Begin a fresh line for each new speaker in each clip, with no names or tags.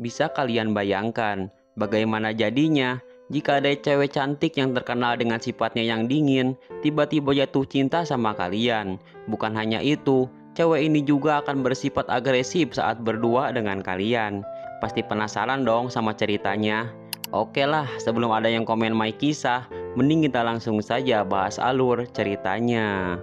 Bisa kalian bayangkan bagaimana jadinya jika ada cewek cantik yang terkenal dengan sifatnya yang dingin tiba-tiba jatuh cinta sama kalian. Bukan hanya itu, cewek ini juga akan bersifat agresif saat berdua dengan kalian. Pasti penasaran dong sama ceritanya? Oke lah, sebelum ada yang komen my kisah, mending kita langsung saja bahas alur ceritanya.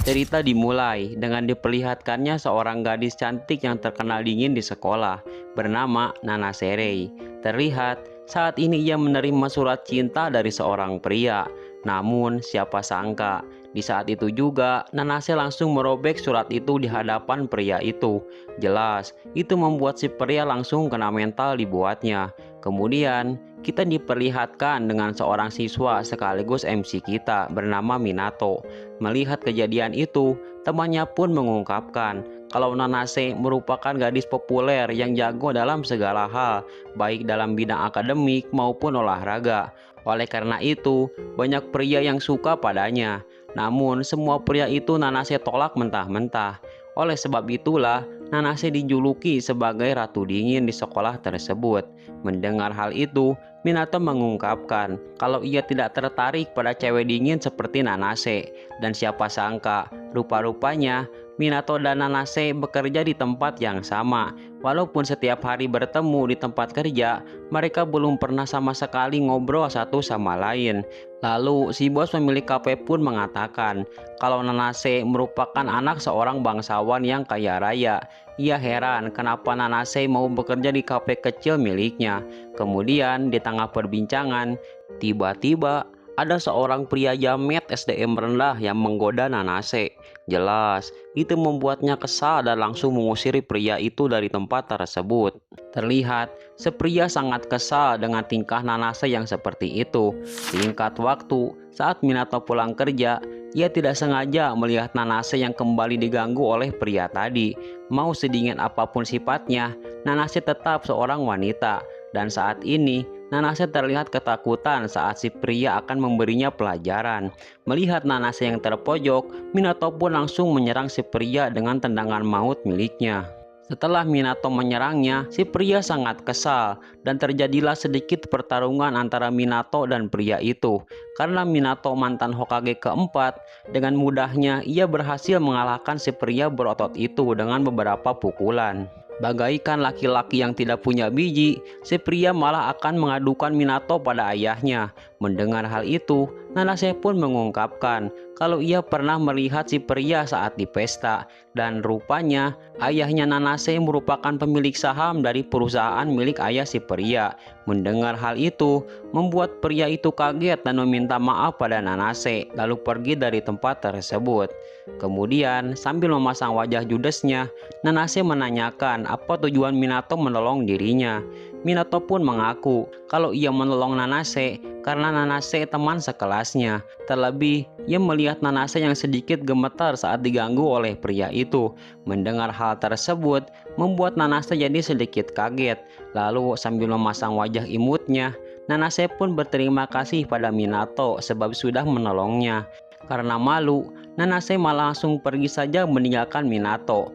Cerita dimulai dengan diperlihatkannya seorang gadis cantik yang terkenal dingin di sekolah, bernama Nana Serei. Terlihat saat ini ia menerima surat cinta dari seorang pria. Namun siapa sangka, di saat itu juga Nanase langsung merobek surat itu di hadapan pria itu. Jelas, itu membuat si pria langsung kena mental dibuatnya. Kemudian, kita diperlihatkan dengan seorang siswa sekaligus MC kita bernama Minato. Melihat kejadian itu, temannya pun mengungkapkan kalau Nanase merupakan gadis populer yang jago dalam segala hal, baik dalam bidang akademik maupun olahraga. Oleh karena itu, banyak pria yang suka padanya. Namun, semua pria itu Nanase tolak mentah-mentah. Oleh sebab itulah, Nanase dijuluki sebagai Ratu Dingin di sekolah tersebut. Mendengar hal itu, Minato mengungkapkan kalau ia tidak tertarik pada cewek dingin seperti Nanase. Dan siapa sangka, rupa-rupanya Minato dan Nanase bekerja di tempat yang sama. Walaupun setiap hari bertemu di tempat kerja, mereka belum pernah sama sekali ngobrol satu sama lain. Lalu si bos pemilik kafe pun mengatakan kalau Nanase merupakan anak seorang bangsawan yang kaya raya. Ia heran kenapa Nanase mau bekerja di kafe kecil miliknya. Kemudian di tengah perbincangan, tiba-tiba ada seorang pria jamet SDM rendah yang menggoda Nanase. Jelas, itu membuatnya kesal dan langsung mengusir pria itu dari tempat tersebut. Terlihat, si pria sangat kesal dengan tingkah Nanase yang seperti itu. Singkat waktu, saat Minato pulang kerja, ia tidak sengaja melihat Nanase yang kembali diganggu oleh pria tadi. Mau sedingin apapun sifatnya, Nanase tetap seorang wanita. Dan saat ini, Nanase terlihat ketakutan saat si pria akan memberinya pelajaran. Melihat Nanase yang terpojok, Minato pun langsung menyerang si pria dengan tendangan maut miliknya. Setelah Minato menyerangnya, si pria sangat kesal dan terjadilah sedikit pertarungan antara Minato dan pria itu. Karena Minato mantan Hokage keempat, dengan mudahnya ia berhasil mengalahkan si pria berotot itu dengan beberapa pukulan. Bagaikan laki-laki yang tidak punya biji, si pria malah akan mengadukan Minato pada ayahnya. Mendengar hal itu, Nanase pun mengungkapkan kalau ia pernah melihat si pria saat di pesta. Dan rupanya ayahnya Nanase merupakan pemilik saham dari perusahaan milik ayah si pria. Mendengar hal itu, membuat pria itu kaget dan meminta maaf pada Nanase, lalu pergi dari tempat tersebut. Kemudian sambil memasang wajah judesnya, Nanase menanyakan apa tujuan Minato menolong dirinya. Minato pun mengaku kalau ia menolong Nanase karena Nanase teman sekelasnya. Terlebih, ia melihat Nanase yang sedikit gemetar saat diganggu oleh pria itu. Mendengar hal tersebut, membuat Nanase jadi sedikit kaget. Lalu sambil memasang wajah imutnya, Nanase pun berterima kasih pada Minato sebab sudah menolongnya. Karena malu, Nanase malah langsung pergi saja meninggalkan Minato.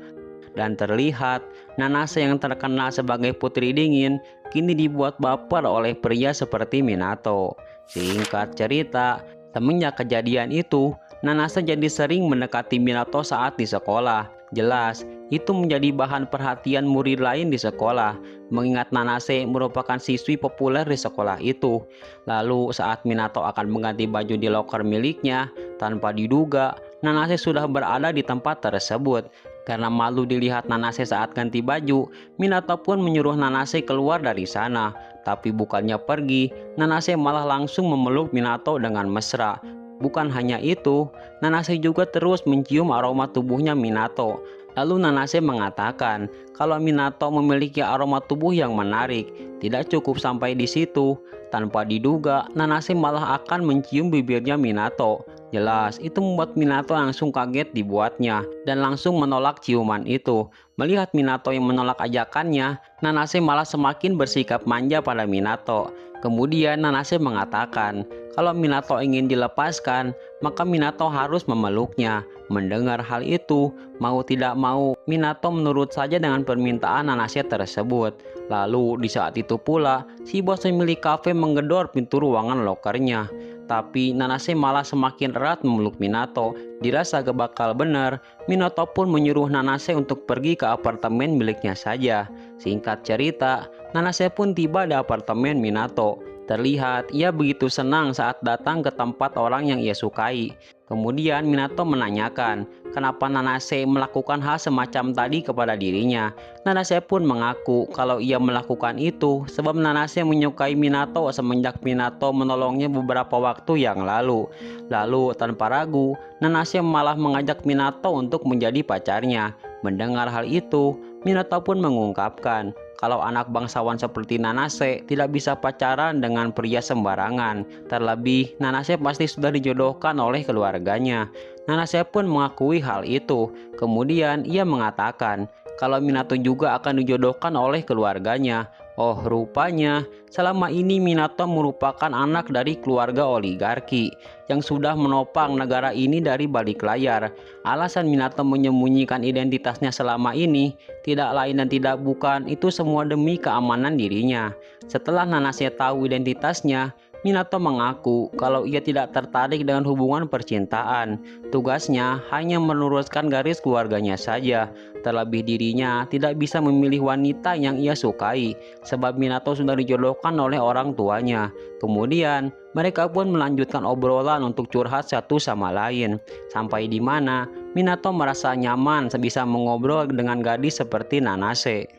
Dan terlihat Nanase yang terkenal sebagai putri dingin kini dibuat baper oleh pria seperti Minato. Singkat cerita, semenjak kejadian itu, Nanase jadi sering mendekati Minato saat di sekolah. Jelas, itu menjadi bahan perhatian murid lain di sekolah, mengingat Nanase merupakan siswi populer di sekolah itu. Lalu saat Minato akan mengganti baju di loker miliknya, tanpa diduga, Nanase sudah berada di tempat tersebut. Karena malu dilihat Nanase saat ganti baju, Minato pun menyuruh Nanase keluar dari sana. Tapi bukannya pergi, Nanase malah langsung memeluk Minato dengan mesra. Bukan hanya itu, Nanase juga terus mencium aroma tubuhnya Minato. Lalu Nanase mengatakan kalau Minato memiliki aroma tubuh yang menarik. Tidak cukup sampai di situ, tanpa diduga Nanase malah akan mencium bibirnya Minato. Jelas, itu membuat Minato langsung kaget dibuatnya dan langsung menolak ciuman itu. Melihat Minato yang menolak ajakannya, Nanase malah semakin bersikap manja pada Minato. Kemudian Nanase mengatakan kalau Minato ingin dilepaskan, maka Minato harus memeluknya. Mendengar hal itu, mau tidak mau, Minato menurut saja dengan permintaan Nanase tersebut. Lalu di saat itu pula, si bos pemilik kafe menggedor pintu ruangan lokernya. Tapi Nanase malah semakin erat memeluk Minato. Dirasa gak bakal benar, Minato pun menyuruh Nanase untuk pergi ke apartemen miliknya saja. Singkat cerita, Nanase pun tiba di apartemen Minato. Terlihat ia begitu senang saat datang ke tempat orang yang ia sukai. Kemudian Minato menanyakan kenapa Nanase melakukan hal semacam tadi kepada dirinya. Nanase pun mengaku kalau ia melakukan itu sebab Nanase menyukai Minato semenjak Minato menolongnya beberapa waktu yang lalu. Lalu tanpa ragu, Nanase malah mengajak Minato untuk menjadi pacarnya. Mendengar hal itu, Minato pun mengungkapkan kalau anak bangsawan seperti Nanase tidak bisa pacaran dengan pria sembarangan. Terlebih, Nanase pasti sudah dijodohkan oleh keluarganya. Nanase pun mengakui hal itu. Kemudian ia mengatakan kalau Minato juga akan dijodohkan oleh keluarganya. Oh, rupanya selama ini Minato merupakan anak dari keluarga oligarki yang sudah menopang negara ini dari balik layar. Alasan Minato menyembunyikan identitasnya selama ini tidak lain dan tidak bukan itu semua demi keamanan dirinya. Setelah Nanase tahu identitasnya, Minato mengaku kalau ia tidak tertarik dengan hubungan percintaan. Tugasnya hanya meluruskan garis keluarganya saja. Terlebih dirinya tidak bisa memilih wanita yang ia sukai sebab Minato sudah dijodohkan oleh orang tuanya. Kemudian mereka pun melanjutkan obrolan untuk curhat satu sama lain. Sampai di mana Minato merasa nyaman sebisa mengobrol dengan gadis seperti Nanase.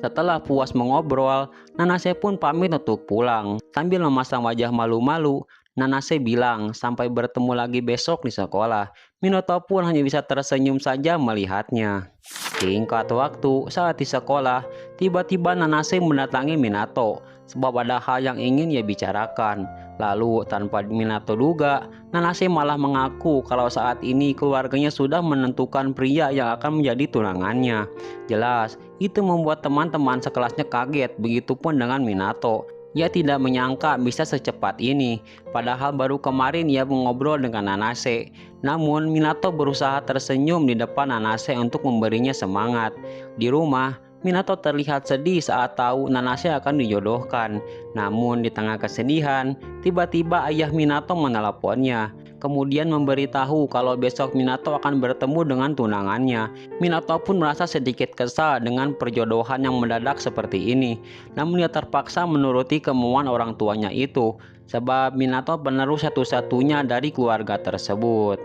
Setelah puas mengobrol, Nanase pun pamit untuk pulang. Sambil memasang wajah malu-malu, Nanase bilang sampai bertemu lagi besok di sekolah. Minato pun hanya bisa tersenyum saja melihatnya. Singkat waktu, saat di sekolah, tiba-tiba Nanase mendatangi Minato sebab ada hal yang ingin ia bicarakan. Lalu tanpa Minato duga, Nanase malah mengaku kalau saat ini keluarganya sudah menentukan pria yang akan menjadi tunangannya. Jelas, itu membuat teman-teman sekelasnya kaget, begitupun dengan Minato. Ia tidak menyangka bisa secepat ini, padahal baru kemarin ia mengobrol dengan Nanase. Namun Minato berusaha tersenyum di depan Nanase untuk memberinya semangat. Di rumah, Minato terlihat sedih saat tahu Nanase akan dijodohkan. Namun di tengah kesedihan, tiba-tiba ayah Minato meneleponnya. Kemudian memberitahu kalau besok Minato akan bertemu dengan tunangannya. Minato pun merasa sedikit kesal dengan perjodohan yang mendadak seperti ini. Namun dia terpaksa menuruti kemauan orang tuanya itu, sebab Minato penerus satu-satunya dari keluarga tersebut.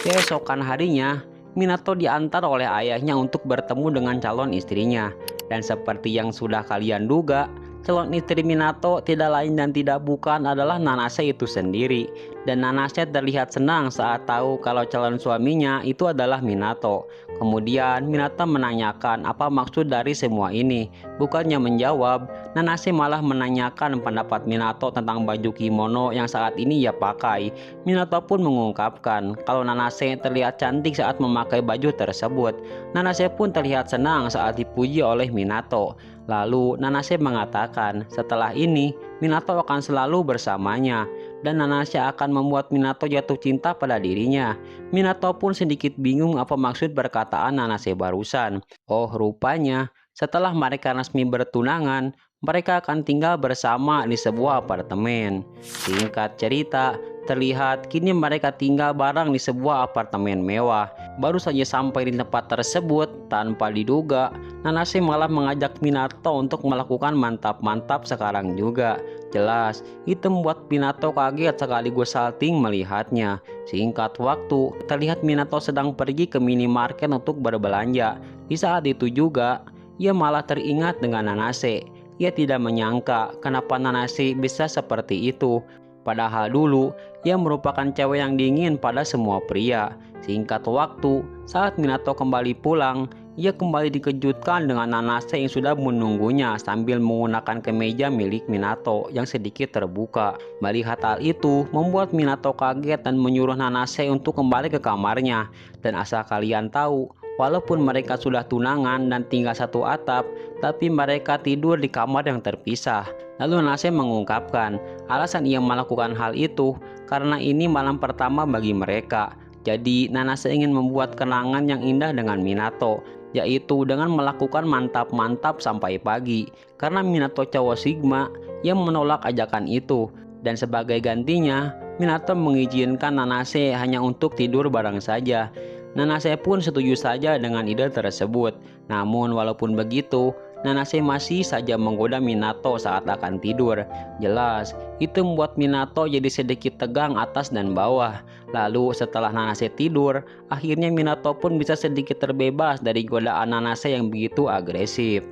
Keesokan harinya, Minato diantar oleh ayahnya untuk bertemu dengan calon istrinya. Dan seperti yang sudah kalian duga, calon istri Minato tidak lain dan tidak bukan adalah Nanase itu sendiri. Dan Nanase terlihat senang saat tahu kalau calon suaminya itu adalah Minato. Kemudian Minato menanyakan apa maksud dari semua ini. Bukannya menjawab, Nanase malah menanyakan pendapat Minato tentang baju kimono yang saat ini ia pakai. Minato pun mengungkapkan kalau Nanase terlihat cantik saat memakai baju tersebut. Nanase pun terlihat senang saat dipuji oleh Minato. Lalu Nanase mengatakan setelah ini Minato akan selalu bersamanya dan Nanase akan membuat Minato jatuh cinta pada dirinya. Minato pun sedikit bingung apa maksud perkataan Nanase barusan. Oh, rupanya setelah mereka resmi bertunangan, mereka akan tinggal bersama di sebuah apartemen. Singkat cerita, terlihat kini mereka tinggal bareng di sebuah apartemen mewah. Baru saja sampai di tempat tersebut, tanpa diduga, Nanase malah mengajak Minato untuk melakukan mantap-mantap sekarang juga. Jelas, itu membuat Minato kaget sekaligus salting melihatnya. Singkat waktu, terlihat Minato sedang pergi ke minimarket untuk berbelanja. Di saat itu juga, ia malah teringat dengan Nanase. Ia tidak menyangka kenapa Nanase bisa seperti itu. Padahal dulu, ia merupakan cewek yang dingin pada semua pria. Singkat waktu, saat Minato kembali pulang, ia kembali dikejutkan dengan Nanase yang sudah menunggunya sambil menggunakan kemeja milik Minato yang sedikit terbuka. Melihat hal itu, membuat Minato kaget dan menyuruh Nanase untuk kembali ke kamarnya. Dan asal kalian tahu, walaupun mereka sudah tunangan dan tinggal satu atap, tapi mereka tidur di kamar yang terpisah. Lalu Nanase mengungkapkan alasan ia melakukan hal itu karena ini malam pertama bagi mereka. Jadi Nanase ingin membuat kenangan yang indah dengan Minato, yaitu dengan melakukan mantap-mantap sampai pagi. Karena Minato cowok Sigma, ia menolak ajakan itu. Dan sebagai gantinya, Minato mengizinkan Nanase hanya untuk tidur bareng saja. Nanase pun setuju saja dengan ide tersebut. Namun walaupun begitu, Nanase masih saja menggoda Minato saat akan tidur. Jelas, itu membuat Minato jadi sedikit tegang atas dan bawah. Lalu setelah Nanase tidur, akhirnya Minato pun bisa sedikit terbebas dari godaan Nanase yang begitu agresif.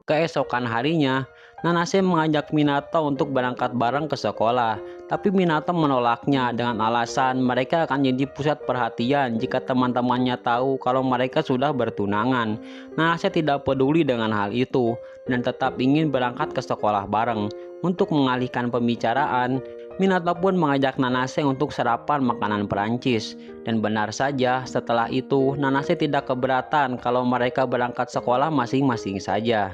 Keesokan harinya, Nanase mengajak Minato untuk berangkat bareng ke sekolah, tapi Minato menolaknya dengan alasan mereka akan jadi pusat perhatian jika teman-temannya tahu kalau mereka sudah bertunangan. Nanase tidak peduli dengan hal itu dan tetap ingin berangkat ke sekolah bareng. Untuk mengalihkan pembicaraan, Minato pun mengajak Nanase untuk sarapan makanan Perancis. Dan benar saja, setelah itu Nanase tidak keberatan kalau mereka berangkat sekolah masing-masing saja.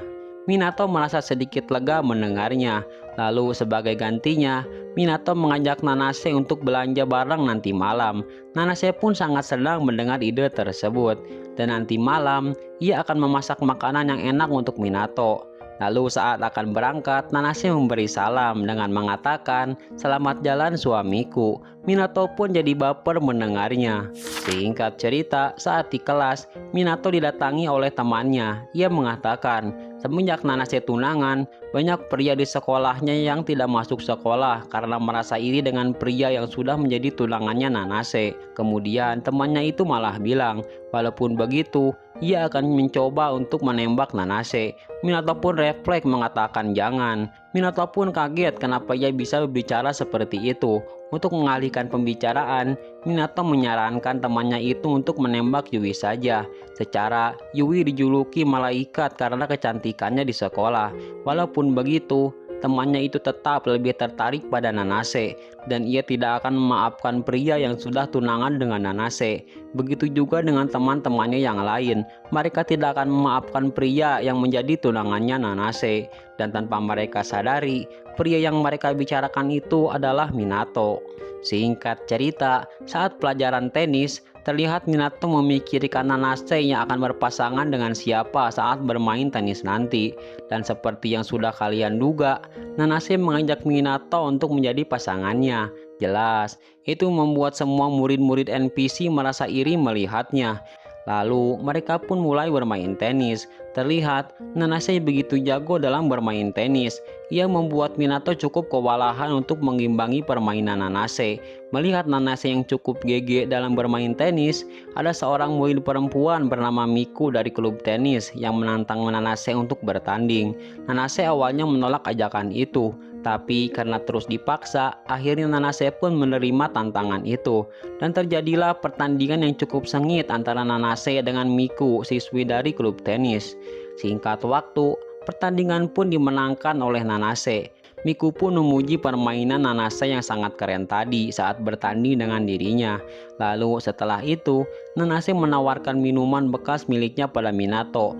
Minato merasa sedikit lega mendengarnya. Lalu sebagai gantinya, Minato mengajak Nanase untuk belanja bareng nanti malam. Nanase pun sangat senang mendengar ide tersebut. Dan nanti malam, ia akan memasak makanan yang enak untuk Minato. Lalu saat akan berangkat, Nanase memberi salam dengan mengatakan, "Selamat jalan suamiku." Minato pun jadi baper mendengarnya. Singkat cerita, saat di kelas, Minato didatangi oleh temannya. Ia mengatakan, semenjak Nanase tunangan, banyak pria di sekolahnya yang tidak masuk sekolah karena merasa iri dengan pria yang sudah menjadi tunangannya Nanase. Kemudian temannya itu malah bilang, walaupun begitu, ia akan mencoba untuk menembak Nanase. Minato pun refleks mengatakan jangan. Minato pun kaget kenapa ia bisa berbicara seperti itu. Untuk mengalihkan pembicaraan, Minato menyarankan temannya itu untuk menembak Yui saja. Secara Yui dijuluki malaikat karena kecantikannya di sekolah. Walaupun begitu, temannya itu tetap lebih tertarik pada Nanase dan ia tidak akan memaafkan pria yang sudah tunangan dengan Nanase. Begitu juga dengan teman-temannya yang lain. Mereka tidak akan memaafkan pria yang menjadi tunangannya Nanase. Dan tanpa mereka sadari, pria yang mereka bicarakan itu adalah Minato. Singkat cerita, saat pelajaran tenis, terlihat Minato memikirkan Nanase yang akan berpasangan dengan siapa saat bermain tenis nanti. Dan seperti yang sudah kalian duga, Nanase mengajak Minato untuk menjadi pasangannya. Jelas, itu membuat semua murid-murid NPC merasa iri melihatnya. Lalu mereka pun mulai bermain tenis. Terlihat Nanase begitu jago dalam bermain tenis. Ia membuat Minato cukup kewalahan untuk mengimbangi permainan Nanase. Melihat Nanase yang cukup GG dalam bermain tenis, ada seorang murid perempuan bernama Miku dari klub tenis yang menantang Nanase untuk bertanding. Nanase awalnya menolak ajakan itu, tapi karena terus dipaksa, akhirnya Nanase pun menerima tantangan itu. Dan terjadilah pertandingan yang cukup sengit antara Nanase dengan Miku, siswi dari klub tenis. Singkat waktu, pertandingan pun dimenangkan oleh Nanase. Miku pun memuji permainan Nanase yang sangat keren tadi saat bertanding dengan dirinya. Lalu setelah itu, Nanase menawarkan minuman bekas miliknya pada Minato.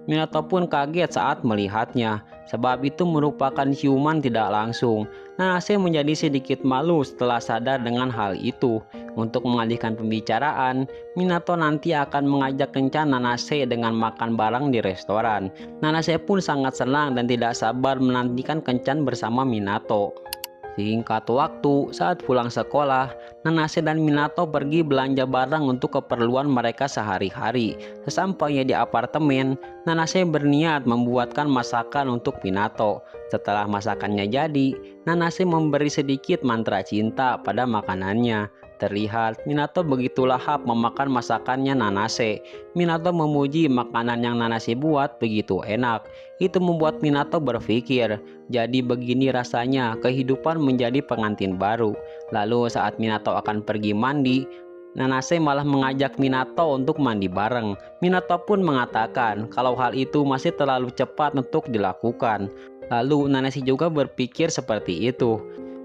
Minato pun kaget saat melihatnya, sebab itu merupakan ciuman tidak langsung. Nanase menjadi sedikit malu setelah sadar dengan hal itu. Untuk mengalihkan pembicaraan, Minato nanti akan mengajak kencan Nanase dengan makan bareng di restoran. Nanase pun sangat senang dan tidak sabar menantikan kencan bersama Minato. Singkat waktu, saat pulang sekolah, Nanase dan Minato pergi belanja barang untuk keperluan mereka sehari-hari. Sesampainya di apartemen, Nanase berniat membuatkan masakan untuk Minato. Setelah masakannya jadi, Nanase memberi sedikit mantra cinta pada makanannya. Terlihat Minato begitu lahap memakan masakannya Nanase. Minato memuji makanan yang Nanase buat begitu enak. Itu membuat Minato berpikir, jadi begini rasanya kehidupan menjadi pengantin baru. Lalu saat Minato akan pergi mandi, Nanase malah mengajak Minato untuk mandi bareng. Minato pun mengatakan kalau hal itu masih terlalu cepat untuk dilakukan. Lalu Nanase juga berpikir seperti itu.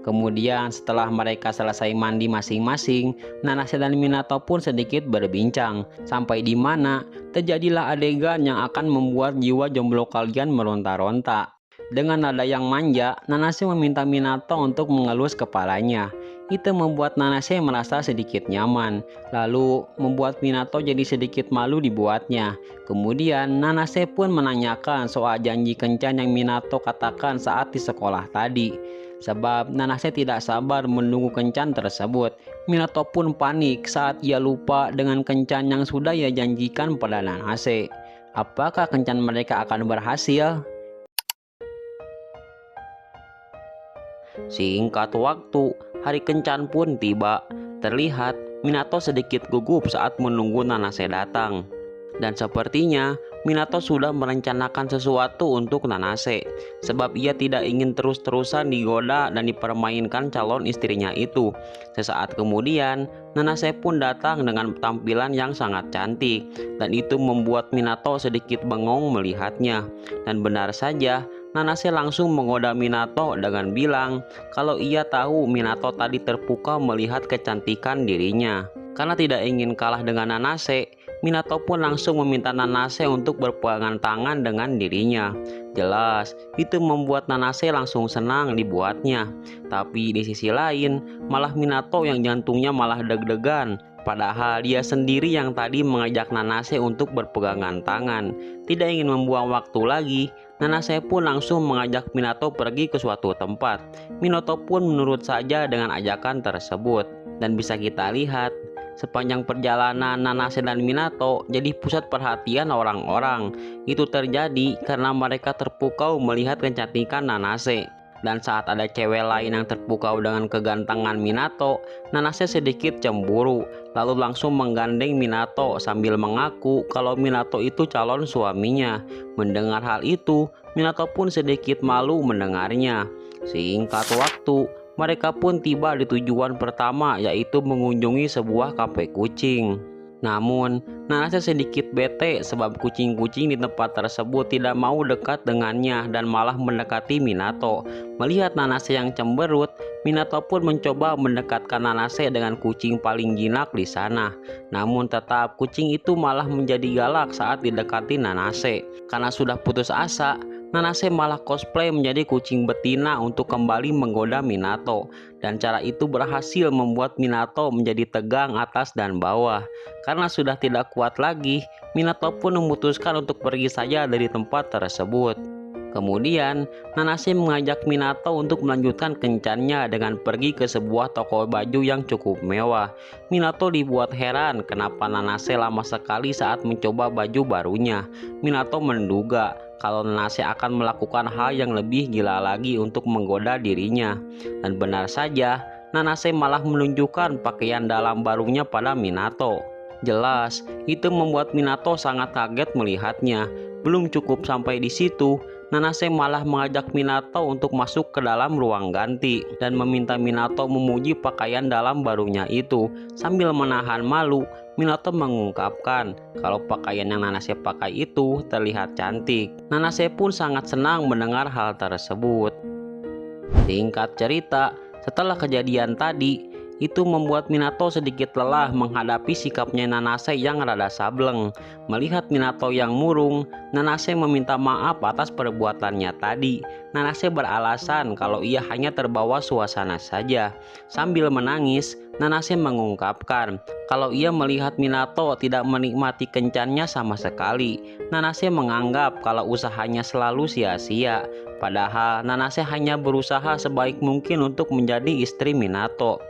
Kemudian setelah mereka selesai mandi masing-masing, Nanase dan Minato pun sedikit berbincang. Sampai di mana terjadilah adegan yang akan membuat jiwa jomblo kalian meronta-ronta. Dengan nada yang manja, Nanase meminta Minato untuk mengelus kepalanya. Itu membuat Nanase merasa sedikit nyaman, lalu membuat Minato jadi sedikit malu dibuatnya. Kemudian Nanase pun menanyakan soal janji kencan yang Minato katakan saat di sekolah tadi. Sebab Nanase tidak sabar menunggu kencan tersebut. Minato pun panik saat ia lupa dengan kencan yang sudah ia janjikan pada Nanase. Apakah kencan mereka akan berhasil? Singkat waktu, hari kencan pun tiba. Terlihat Minato sedikit gugup saat menunggu Nanase datang. Dan sepertinya Minato sudah merencanakan sesuatu untuk Nanase, sebab ia tidak ingin terus-terusan digoda dan dipermainkan calon istrinya itu. Sesaat kemudian, Nanase pun datang dengan tampilan yang sangat cantik, dan itu membuat Minato sedikit bengong melihatnya. Dan benar saja, Nanase langsung menggoda Minato dengan bilang kalau ia tahu Minato tadi terpukau melihat kecantikan dirinya. Karena tidak ingin kalah dengan Nanase, Minato pun langsung meminta Nanase untuk berpegangan tangan dengan dirinya. Jelas, itu membuat Nanase langsung senang dibuatnya. Tapi di sisi lain, malah Minato yang jantungnya malah deg-degan. Padahal dia sendiri yang tadi mengajak Nanase untuk berpegangan tangan. Tidak ingin membuang waktu lagi, Nanase pun langsung mengajak Minato pergi ke suatu tempat. Minato pun menurut saja dengan ajakan tersebut. Dan bisa kita lihat, sepanjang perjalanan Nanase dan Minato jadi pusat perhatian orang-orang. Itu terjadi karena mereka terpukau melihat kecantikan Nanase. Dan saat ada cewek lain yang terpukau dengan kegantengan Minato, Nanase sedikit cemburu, lalu langsung menggandeng Minato sambil mengaku kalau Minato itu calon suaminya. Mendengar hal itu, Minato pun sedikit malu mendengarnya. Singkat waktu, mereka pun tiba di tujuan pertama, yaitu mengunjungi sebuah kafe kucing. Namun, Nanase sedikit bete sebab kucing-kucing di tempat tersebut tidak mau dekat dengannya dan malah mendekati Minato. Melihat Nanase yang cemberut, Minato pun mencoba mendekatkan Nanase dengan kucing paling jinak di sana. Namun tetap kucing itu malah menjadi galak saat didekati Nanase. Karena sudah putus asa, Nanase malah cosplay menjadi kucing betina untuk kembali menggoda Minato. Dan cara itu berhasil membuat Minato menjadi tegang atas dan bawah. Karena sudah tidak kuat lagi, Minato pun memutuskan untuk pergi saja dari tempat tersebut. Kemudian, Nanase mengajak Minato untuk melanjutkan kencannya dengan pergi ke sebuah toko baju yang cukup mewah. Minato dibuat heran kenapa Nanase lama sekali saat mencoba baju barunya. Minato menduga kalau Nanase akan melakukan hal yang lebih gila lagi untuk menggoda dirinya. Dan benar saja, Nanase malah menunjukkan pakaian dalam barunya pada Minato. Jelas, itu membuat Minato sangat kaget melihatnya. Belum cukup sampai di situ, Nanase malah mengajak Minato untuk masuk ke dalam ruang ganti dan meminta Minato memuji pakaian dalam barunya itu. Sambil menahan malu, Minato mengungkapkan kalau pakaian yang Nanase pakai itu terlihat cantik. Nanase pun sangat senang mendengar hal tersebut. Singkat cerita, setelah kejadian tadi, itu membuat Minato sedikit lelah menghadapi sikapnya Nanase yang rada sableng. Melihat Minato yang murung, Nanase meminta maaf atas perbuatannya tadi. Nanase beralasan kalau ia hanya terbawa suasana saja. Sambil menangis, Nanase mengungkapkan kalau ia melihat Minato tidak menikmati kencannya sama sekali. Nanase menganggap kalau usahanya selalu sia-sia. Padahal Nanase hanya berusaha sebaik mungkin untuk menjadi istri Minato.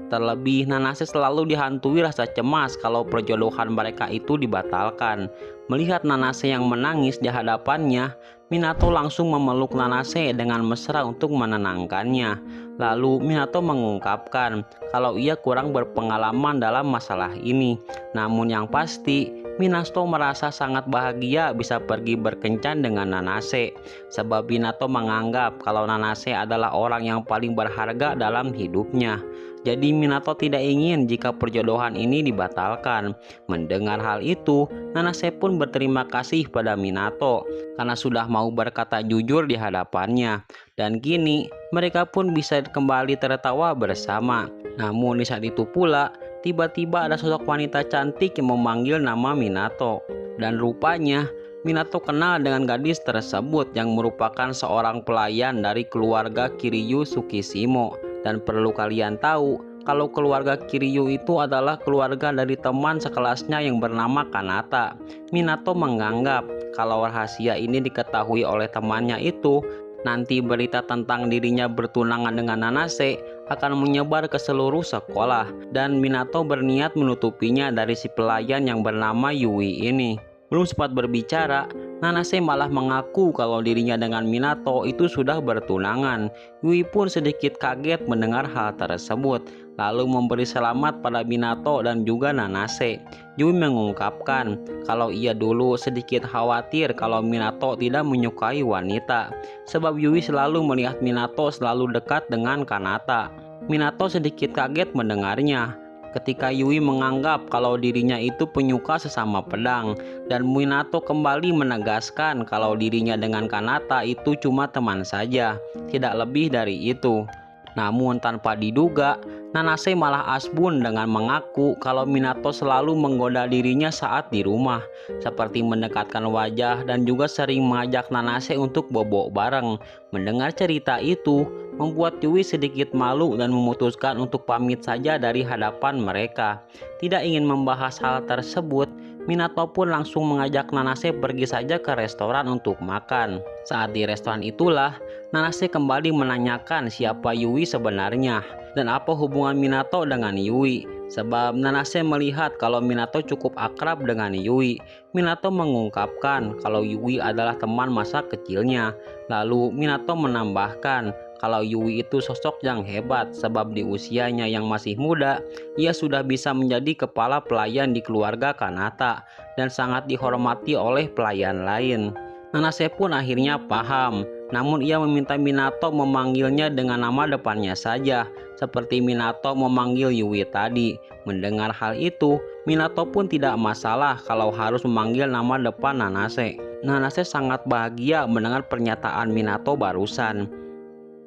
Terlebih, Nanase selalu dihantui rasa cemas kalau perjodohan mereka itu dibatalkan. Melihat Nanase yang menangis di hadapannya, Minato langsung memeluk Nanase dengan mesra untuk menenangkannya. Lalu Minato mengungkapkan kalau ia kurang berpengalaman dalam masalah ini. Namun yang pasti, Minato merasa sangat bahagia bisa pergi berkencan dengan Nanase. Sebab Minato menganggap kalau Nanase adalah orang yang paling berharga dalam hidupnya. Jadi Minato tidak ingin jika perjodohan ini dibatalkan. Mendengar hal itu, Nanase pun berterima kasih pada Minato karena sudah mau berkata jujur di hadapannya. Dan kini mereka pun bisa kembali tertawa bersama. Namun di saat itu pula, tiba-tiba ada sosok wanita cantik yang memanggil nama Minato. Dan rupanya Minato kenal dengan gadis tersebut yang merupakan seorang pelayan dari keluarga Kiryu Tsukishima. Dan perlu kalian tahu kalau keluarga Kiryu itu adalah keluarga dari teman sekelasnya yang bernama Kanata. Minato menganggap kalau rahasia ini diketahui oleh temannya itu, nanti berita tentang dirinya bertunangan dengan Nanase akan menyebar ke seluruh sekolah, dan Minato berniat menutupinya dari si pelayan yang bernama Yui ini. Belum sempat berbicara, Nanase malah mengaku kalau dirinya dengan Minato itu sudah bertunangan. Yui pun sedikit kaget mendengar hal tersebut, lalu memberi selamat pada Minato dan juga Nanase. Yui mengungkapkan kalau ia dulu sedikit khawatir kalau Minato tidak menyukai wanita, sebab Yui selalu melihat Minato selalu dekat dengan Kanata. Minato sedikit kaget mendengarnya ketika Yui menganggap kalau dirinya itu penyuka sesama pedang, dan Minato kembali menegaskan kalau dirinya dengan Kanata itu cuma teman saja, tidak lebih dari itu. Namun tanpa diduga, Nanase malah asbun dengan mengaku kalau Minato selalu menggoda dirinya saat di rumah, seperti mendekatkan wajah dan juga sering mengajak Nanase untuk bobo bareng. Mendengar cerita itu membuat Yui sedikit malu dan memutuskan untuk pamit saja dari hadapan mereka. Tidak ingin membahas hal tersebut, Minato pun langsung mengajak Nanase pergi saja ke restoran untuk makan. Saat di restoran itulah, Nanase kembali menanyakan siapa Yui sebenarnya dan apa hubungan Minato dengan Yui. Sebab Nanase melihat kalau Minato cukup akrab dengan Yui. Minato mengungkapkan kalau Yui adalah teman masa kecilnya. Lalu Minato menambahkan kalau Yui itu sosok yang hebat, sebab di usianya yang masih muda, ia sudah bisa menjadi kepala pelayan di keluarga Kanata dan sangat dihormati oleh pelayan lain. Nanase pun akhirnya paham, namun ia meminta Minato memanggilnya dengan nama depannya saja, seperti Minato memanggil Yui tadi. Mendengar hal itu, Minato pun tidak masalah kalau harus memanggil nama depan Nanase. Nanase sangat bahagia mendengar pernyataan Minato barusan.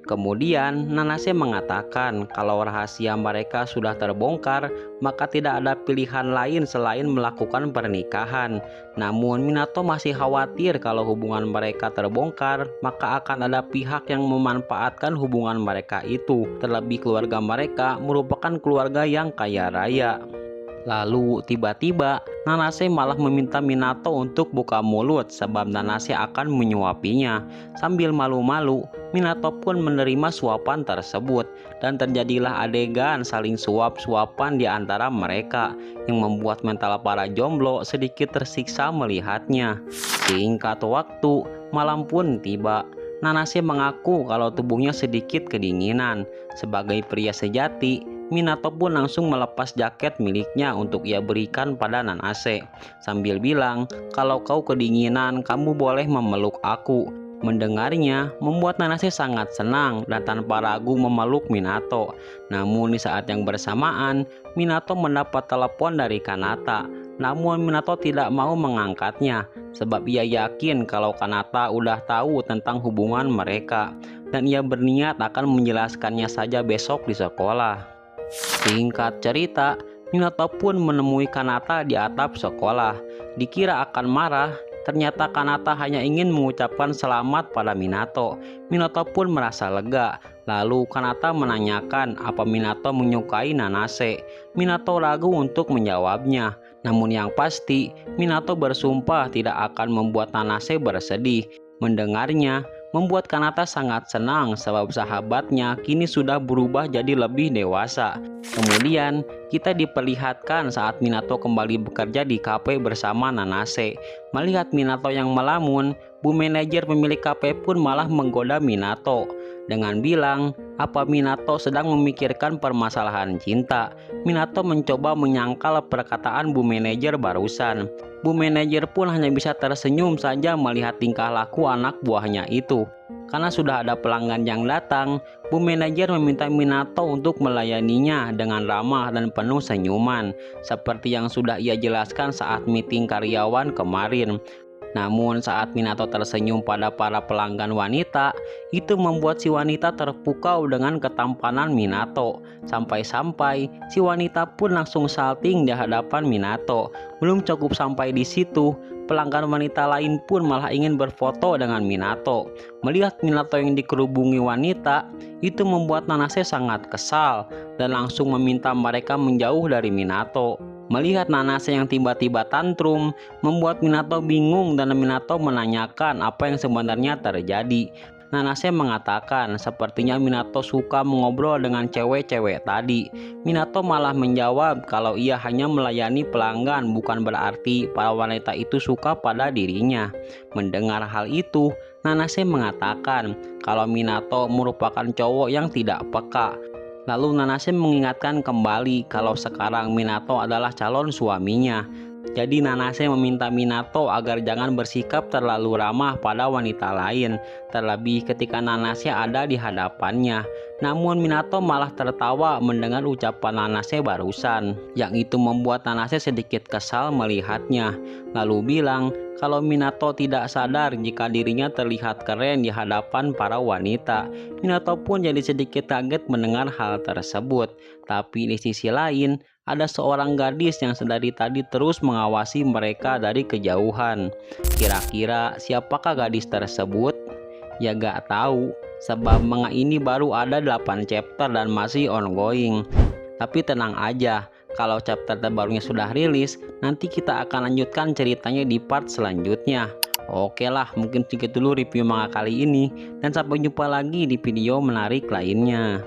Kemudian Nanase mengatakan kalau rahasia mereka sudah terbongkar, maka tidak ada pilihan lain selain melakukan pernikahan. Namun Minato masih khawatir kalau hubungan mereka terbongkar, maka akan ada pihak yang memanfaatkan hubungan mereka itu. Terlebih keluarga mereka merupakan keluarga yang kaya raya. Lalu tiba-tiba Nanase malah meminta Minato untuk buka mulut sebab Nanase akan menyuapinya. Sambil malu-malu, Minato pun menerima suapan tersebut dan terjadilah adegan saling suap-suapan di antara mereka yang membuat mental para jomblo sedikit tersiksa melihatnya. Singkat waktu, malam pun tiba. Nanase mengaku kalau tubuhnya sedikit kedinginan. Sebagai pria sejati, Minato pun langsung melepas jaket miliknya untuk ia berikan pada Nanase, sambil bilang, kalau kau kedinginan, kamu boleh memeluk aku. Mendengarnya membuat Nanase sangat senang dan tanpa ragu memeluk Minato. Namun di saat yang bersamaan, Minato mendapat telepon dari Kanata. Namun Minato tidak mau mengangkatnya, sebab ia yakin kalau Kanata udah tahu tentang hubungan mereka, dan ia berniat akan menjelaskannya saja besok di sekolah. Singkat cerita, Minato pun menemui Kanata di atap sekolah. Dikira akan marah, ternyata Kanata hanya ingin mengucapkan selamat pada Minato. Minato pun merasa lega. Lalu Kanata menanyakan apa Minato menyukai Nanase. Minato ragu untuk menjawabnya. Namun yang pasti, Minato bersumpah tidak akan membuat Nanase bersedih. Mendengarnya membuat Kanata sangat senang sebab sahabatnya kini sudah berubah jadi lebih dewasa. Kemudian kita diperlihatkan saat Minato kembali bekerja di kafe bersama Nanase. Melihat Minato yang melamun, Bu Manajer pemilik kafe pun malah menggoda Minato dengan bilang apa Minato sedang memikirkan permasalahan cinta. Minato mencoba menyangkal perkataan Bu Manajer barusan. Bu Manajer pun hanya bisa tersenyum saja melihat tingkah laku anak buahnya itu. Karena sudah ada pelanggan yang datang, Bu Manajer meminta Minato untuk melayaninya dengan ramah dan penuh senyuman, seperti yang sudah ia jelaskan saat meeting karyawan kemarin. Namun saat Minato tersenyum pada para pelanggan wanita, itu membuat si wanita terpukau dengan ketampanan Minato. Sampai-sampai si wanita pun langsung salting di hadapan Minato. Belum cukup sampai di situ, pelanggan wanita lain pun malah ingin berfoto dengan Minato. Melihat Minato yang dikerubungi wanita, itu membuat Nanase sangat kesal dan langsung meminta mereka menjauh dari Minato. Melihat Nanase yang tiba-tiba tantrum, membuat Minato bingung dan Minato menanyakan apa yang sebenarnya terjadi. Nanase mengatakan sepertinya Minato suka mengobrol dengan cewek-cewek tadi. Minato malah menjawab kalau ia hanya melayani pelanggan, bukan berarti para wanita itu suka pada dirinya. Mendengar hal itu, Nanase mengatakan kalau Minato merupakan cowok yang tidak peka. Lalu Nanase mengingatkan kembali kalau sekarang Minato adalah calon suaminya. Jadi Nanase meminta Minato agar jangan bersikap terlalu ramah pada wanita lain, terlebih ketika Nanase ada di hadapannya. Namun Minato malah tertawa mendengar ucapan Nanase barusan, yang itu membuat Nanase sedikit kesal melihatnya. Lalu bilang kalau Minato tidak sadar jika dirinya terlihat keren di hadapan para wanita. Minato pun jadi sedikit kaget mendengar hal tersebut. Tapi di sisi lain, ada seorang gadis yang sedari tadi terus mengawasi mereka dari kejauhan. Kira-kira siapakah gadis tersebut? Ya gak tahu, sebab manga ini baru ada 8 chapter dan masih ongoing. Tapi tenang aja, kalau chapter terbarunya sudah rilis, nanti kita akan lanjutkan ceritanya di part selanjutnya. Oke lah, mungkin segitu dulu review manga kali ini, dan sampai jumpa lagi di video menarik lainnya.